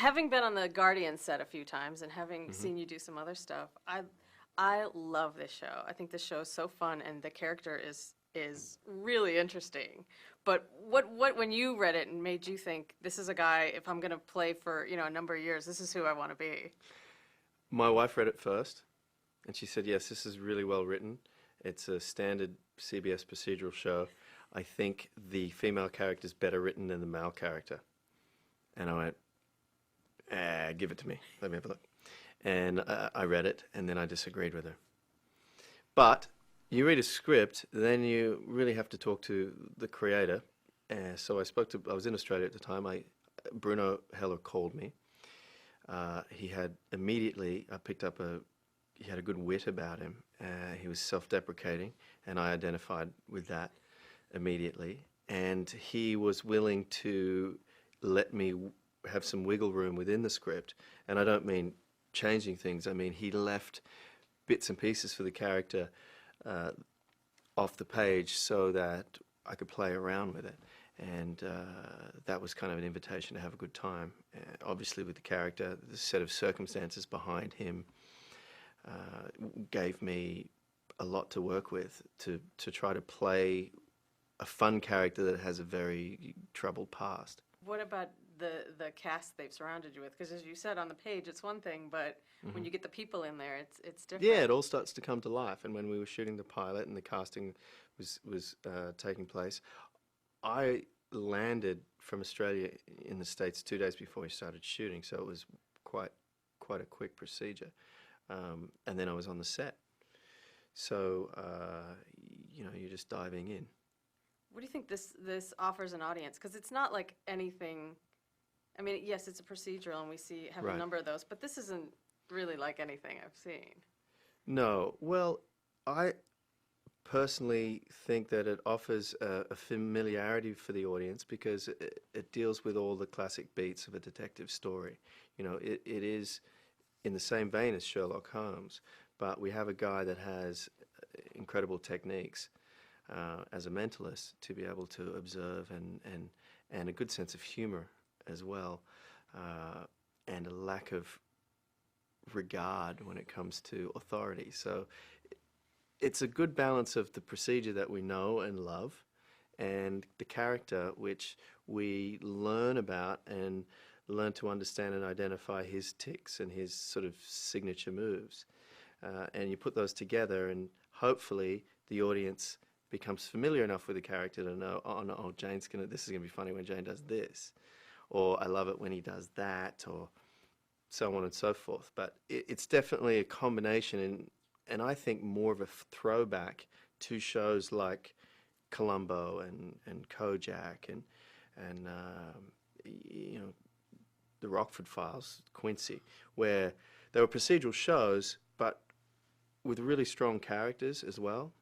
having been on the Guardian set a few times and having seen you do some other stuff, I love this show. I think this show is so fun, and the character is really interesting. But what when you read it and made you think this is a guy, if I'm gonna play for a number of years, this is who I want to be? My wife read it first, and she said, yes, this is really well written. It's a standard CBS procedural show. I think the female character is better written than the male character. And I went, give it to me. Let me have a look. And I read it, and then I disagreed with her. But you read a script, then you really have to talk to the creator. So I was in Australia at the time. Bruno Heller called me. He had immediately, he had a good wit about him. He was self-deprecating, and I identified with that immediately. And he was willing to let me have some wiggle room within the script. And I don't mean changing things. I mean, he left bits and pieces for the character off the page so that I could play around with it. And that was kind of an invitation to have a good time. Obviously with the character, the set of circumstances behind him gave me a lot to work with to try to play a fun character that has a very troubled past. What about the cast they've surrounded you with? Because as you said, on the page it's one thing, but when you get the people in there, it's different. Yeah, it all starts to come to life. And when we were shooting the pilot and the casting was taking place, I landed from Australia in the States 2 days before we started shooting, so it was quite a quick procedure. And then I was on the set. So, you're just diving in. What do you think this offers an audience? Because it's not like anything. I mean, yes, it's a procedural, and we have a number of those, but this isn't really like anything I've seen. No. Well, I personally think that it offers a familiarity for the audience because it deals with all the classic beats of a detective story. It is in the same vein as Sherlock Holmes, but we have a guy that has incredible techniques as a mentalist to be able to observe and a good sense of humor as well, and a lack of regard when it comes to authority. So it's a good balance of the procedure that we know and love and the character which we learn about and learn to understand and identify his tics and his sort of signature moves. And you put those together and hopefully the audience becomes familiar enough with the character to know, oh no, this is gonna be funny when Jane does this, or I love it when he does that, or so on and so forth. But it's definitely a combination, and I think more of a throwback to shows like Columbo and Kojak and the Rockford Files, Quincy, where they were procedural shows, but with really strong characters as well.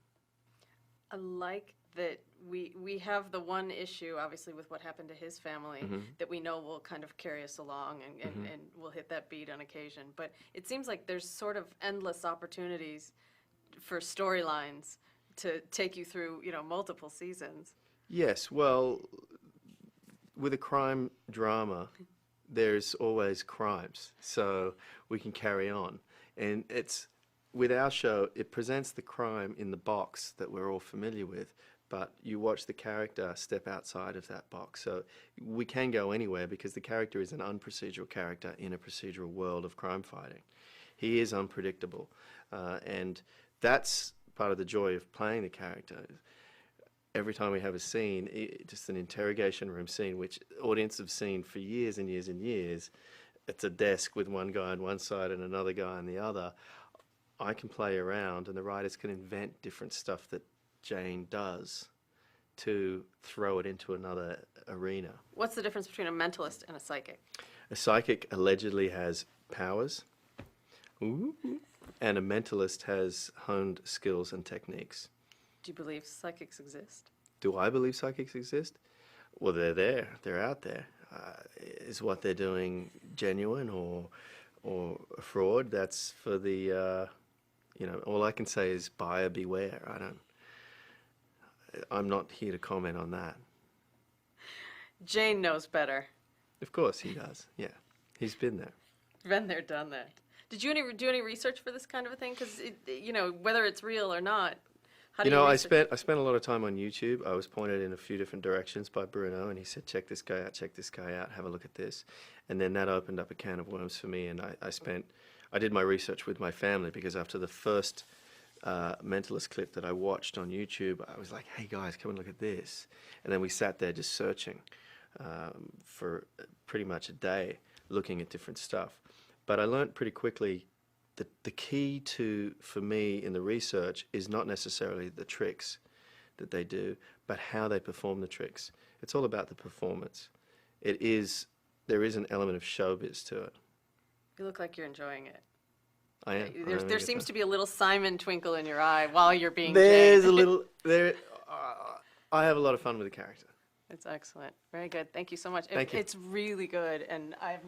I like that we have the one issue, obviously, with what happened to his family that we know will kind of carry us along and we'll hit that beat on occasion. But it seems like there's sort of endless opportunities for storylines to take you through, multiple seasons. Yes, well, with a crime drama, there's always crimes, so we can carry on. And with our show, it presents the crime in the box that we're all familiar with, but you watch the character step outside of that box. So we can go anywhere because the character is an unprocedural character in a procedural world of crime fighting. He is unpredictable, and that's part of the joy of playing the character. Every time we have a scene, just an interrogation room scene, which audience have seen for years and years and years, it's a desk with one guy on one side and another guy on the other. I can play around and the writers can invent different stuff that Jane does to throw it into another arena. What's the difference between a mentalist and a psychic? A psychic allegedly has powers, and a mentalist has honed skills and techniques. Do you believe psychics exist? Do I believe psychics exist? Well, they're there. They're out there. Is what they're doing genuine or a fraud? That's for the, all I can say is buyer beware. I'm not here to comment on that. Jane knows better. Of course he does, yeah. He's been there. Been there, done that. Did you do any research for this kind of a thing? Because, whether it's real or not, how do you I research? spent a lot of time on YouTube. I was pointed in a few different directions by Bruno, and he said, check this guy out, have a look at this. And then that opened up a can of worms for me, and I did my research with my family, because after the first Mentalist clip that I watched on YouTube, I was like, hey guys, come and look at this. And then we sat there just searching for pretty much a day, looking at different stuff. But I learned pretty quickly that the key for me in the research is not necessarily the tricks that they do, but how they perform the tricks. It's all about the performance. There is an element of showbiz to it. You look like you're enjoying it. I am. There seems to be a little Simon twinkle in your eye while you're being There's Jane. a little there. I have a lot of fun with the character. It's excellent. Very good. Thank you so much. Thank you. It's really good, and I've